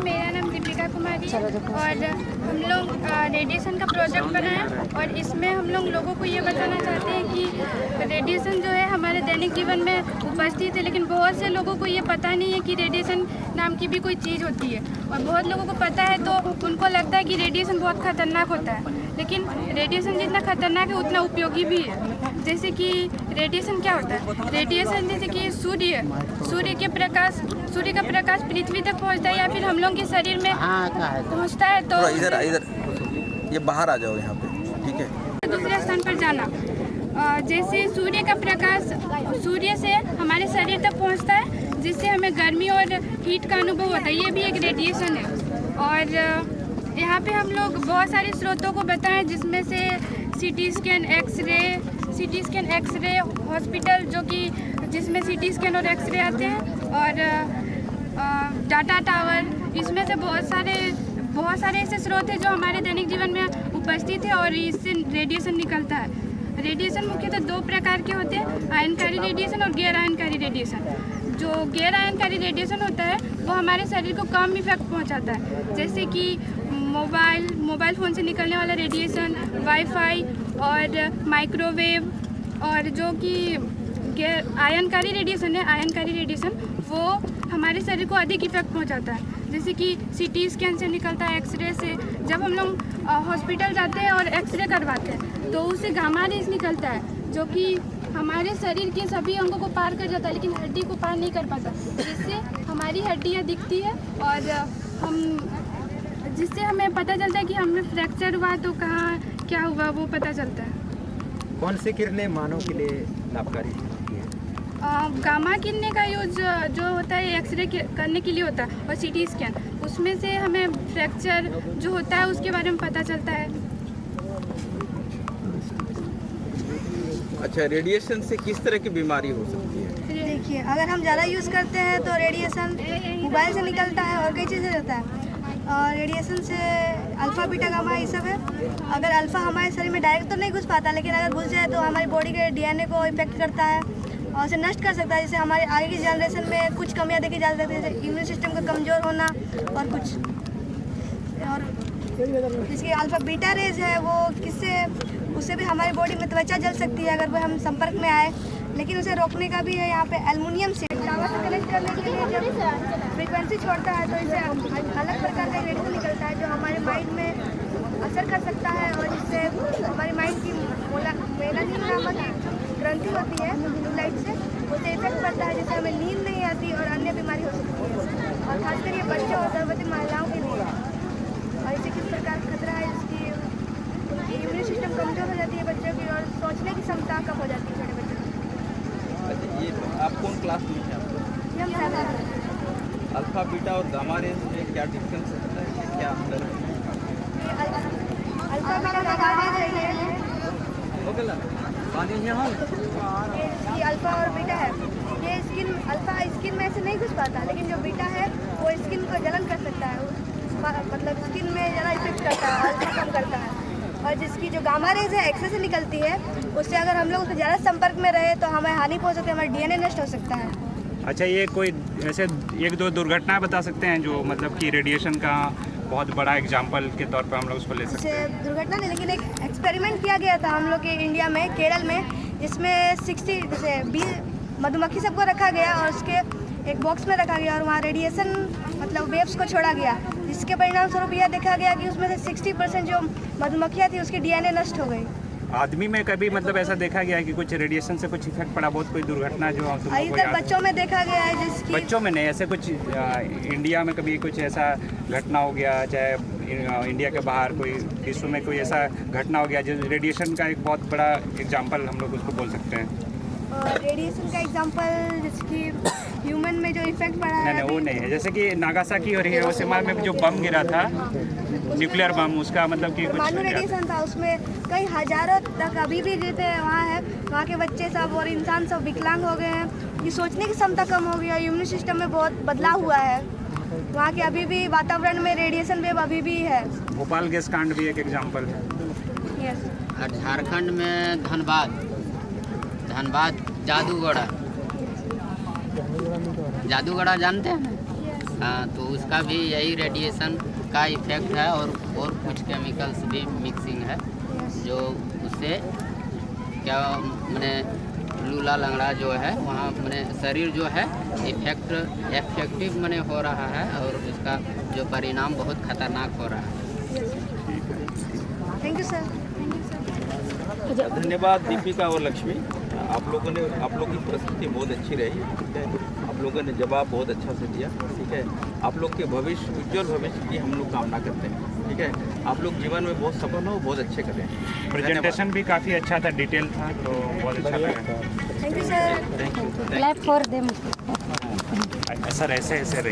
मेरा नाम दीपिका कुमारी है और हम लोग रेडिएशन का प्रोजेक्ट बनाए और इसमें हम लोगों को ये बताना चाहते हैं कि रेडिएशन जो है हमारे दैनिक जीवन में उपस्थित है, लेकिन बहुत से लोगों को ये पता नहीं है कि रेडिएशन नाम की भी कोई चीज़ होती है। और बहुत लोगों को पता है तो उनको लगता है कि रेडिएशन बहुत खतरनाक होता है, लेकिन रेडिएशन जितना खतरनाक है उतना उपयोगी भी है। जैसे कि रेडिएशन क्या होता है? रेडिएशन जैसे कि सूर्य का प्रकाश पृथ्वी तक पहुंचता है या फिर हम लोग के शरीर में पहुंचता है तो इधर ये बाहर आ जाओ यहाँ पे, ठीक है। दूसरे स्थान पर जाना, जैसे सूर्य का प्रकाश सूर्य से हमारे शरीर तक पहुंचता है जिससे हमें गर्मी और हीट का अनुभव होता है, ये भी एक रेडिएशन है। और यहाँ पे हम लोग बहुत सारे स्रोतों को बताएं जिसमें से सीटी स्कैन एक्सरे हॉस्पिटल जो कि जिसमें सीटी स्कैन और एक्सरे आते हैं, और डाटा टावर, इसमें से बहुत सारे ऐसे स्रोत हैं जो हमारे दैनिक जीवन में उपस्थित है और इससे रेडिएशन निकलता है। रेडिएशन मुख्यतः दो प्रकार के होते हैं, आयनकारी रेडिएशन और गैर आयनकारी रेडिएशन। जो गैर आयनकारी रेडिएशन होता है वो हमारे शरीर को कम इफेक्ट पहुंचाता है, जैसे कि मोबाइल फ़ोन से निकलने वाला रेडिएशन, वाईफाई और माइक्रोवेव। और जो कि गैर आयनकारी रेडिएशन है, आयनकारी रेडिएशन वो हमारे शरीर को अधिक इफेक्ट पहुंचाता है, जैसे कि सीटी स्कैन से निकलता है, एक्सरे से। जब हम लोग हॉस्पिटल जाते हैं और एक्सरे करवाते हैं तो उससे गामा रेज निकलता है जो कि हमारे शरीर के सभी अंगों को पार कर जाता है, लेकिन हड्डी को पार नहीं कर पाता, जिससे हमारी हड्डियाँ दिखती है और जिससे हमें पता चलता है कि हमें फ्रैक्चर हुआ तो कहाँ क्या हुआ वो पता चलता है। कौन सी किरणें मानव के लिए लाभकारी होती है? गामा किरणें का यूज जो होता है एक्सरे करने के लिए होता है, और सीटी स्कैन, उसमें से हमें फ्रैक्चर जो होता है उसके बारे में पता चलता है। अच्छा, रेडिएशन से किस तरह की बीमारी हो सकती है? देखिए, अगर हम ज़्यादा यूज़ करते हैं तो रेडिएशन मोबाइल से निकलता है और कई चीज़ें रहता है। और रेडिएशन से अल्फ़ा बीटा गामा ये सब है। अगर अल्फ़ा हमारे शरीर में डायरेक्ट तो नहीं घुस पाता, लेकिन अगर घुस जाए तो हमारी बॉडी के डीएनए को इफेक्ट करता है और उसे नष्ट कर सकता है, जिससे हमारे आगे की जनरेशन में कुछ कमियां देखी जा सकती है, जैसे इम्यून सिस्टम का कमज़ोर होना और कुछ। और जिसकी अल्फ़ा बीटा रेज है वो उससे भी हमारी बॉडी में त्वचा जल सकती है अगर वो हम संपर्क में आए, लेकिन उसे रोकने का भी है यहाँ पे एल्युमिनियम से टावर से कनेक्ट करने के लिए जब फ्रीक्वेंसी छोड़ता है तो इसे अलग प्रकार का रेडिएशन निकलता है जो हमारे माइंड में असर कर सकता है और जिससे हमारी माइंड की मेलानिन नामक ग्रंथि होती है लाइट से, उसे इफेक्ट पड़ता है, जिससे हमें नींद नहीं आती और अन्य बीमारी हो सकती है, और खासकर ये बच्चों और गर्भवती महिलाओं के लिए। और इसे किस प्रकार खतरा है, जिसकी इम्यून सिस्टम कमज़ोर हो जाती है बच्चों की और सोचने की क्षमता कम हो जाती है छोटे बच्चों की। अच्छा, ये आप कौन क्लास में हैं? ये हम साथ अल्फा बीटा और गामा रेज में क्या डिफरेंस है, क्या अंतर है? अल्फा बीटा गामा रेज है, ये अल्फा और बीटा है। ये अल्फा स्किन में से नहीं घुस पाता, लेकिन जो बीटा है वो स्किन को जलन कर सकता है, मतलब स्किन में ज़्यादा इफेक्ट करता है और कम करता है। और जिसकी जो गामा रेज है एक्सरे से निकलती है, उससे अगर हम लोग उसके ज़्यादा संपर्क में रहे तो हमें हानि पहुंच सकती है, हमारा डीएनए नष्ट हो सकता है। अच्छा, ये कोई ऐसे एक दो दुर्घटना बता सकते हैं जो मतलब कि रेडिएशन का बहुत बड़ा एग्जाम्पल के तौर पर हम लोग उसको ले सकते हैं? दुर्घटना नहीं, लेकिन एक एक्सपेरिमेंट किया गया था हम लोग के इंडिया में, केरल में, जिसमें 60 जैसे 20 मधुमक्खी सबको रखा गया और उसके एक बॉक्स में रखा गया और वहाँ रेडिएशन मतलब वेव्स को छोड़ा गया, जिसके परिणाम स्वरूप यह देखा गया कि उसमें से 60% जो मधुमक्खियाँ थी उसकी डीएनए नष्ट हो गई। आदमी में कभी मतलब ऐसा देखा गया है कि कुछ रेडिएशन से कुछ इफेक्ट पड़ा, बहुत कोई दुर्घटना जो बच्चों में देखा गया है, जिसकी बच्चों में नहीं, ऐसे कुछ इंडिया में कभी कुछ ऐसा घटना हो गया, चाहे इंडिया के बाहर कोई विश्व में कोई ऐसा घटना हो गया जो रेडिएशन का एक बहुत बड़ा एग्जाम्पल हम लोग उसको बोल सकते हैं? रेडिएशन का एग्जांपल जिसकी ह्यूमन में जो इफेक्ट पड़ा है, नहीं वो नहीं है। जैसे कि नागासाकी और हिरोशिमा में जो बम गिरा था, न्यूक्लियर बम, उसका मतलब कि कुछ रेडिएशन था, उसमें कई हजारों तक अभी भी रहते हैं वहाँ है, वहाँ के बच्चे सब और इंसान सब विकलांग हो गए हैं, ये सोचने की क्षमता कम हो गई है, इम्यून सिस्टम में बहुत बदलाव हुआ है, वहाँ के अभी भी वातावरण में रेडिएशन वेव अभी भी है। भोपाल गैस कांड भी एक एग्जाम्पल है। और झारखंड में धनबाद जादूगढ़ा जानते हैं? हाँ, तो उसका भी यही रेडिएशन का इफेक्ट है और कुछ केमिकल्स भी मिक्सिंग है जो उससे क्या मैंने लूला लंगड़ा जो है वहाँ मैंने शरीर जो है इफेक्टिव मैंने हो रहा है और उसका जो परिणाम बहुत खतरनाक हो रहा है। Thank you sir. धन्यवाद दीपिका और लक्ष्मी। आप लोग की प्रस्तुति बहुत अच्छी रही, ठीक है। आप लोगों ने जवाब बहुत अच्छा से दिया, ठीक है। आप लोग के भविष्य, उज्जवल भविष्य की हम लोग कामना करते हैं, ठीक है। आप लोग जीवन में बहुत सफल हो, बहुत अच्छे करें। प्रेजेंटेशन भी काफ़ी अच्छा था, डिटेल था, तो बहुत अच्छा लगा। Thank you sir. सर ऐसे रही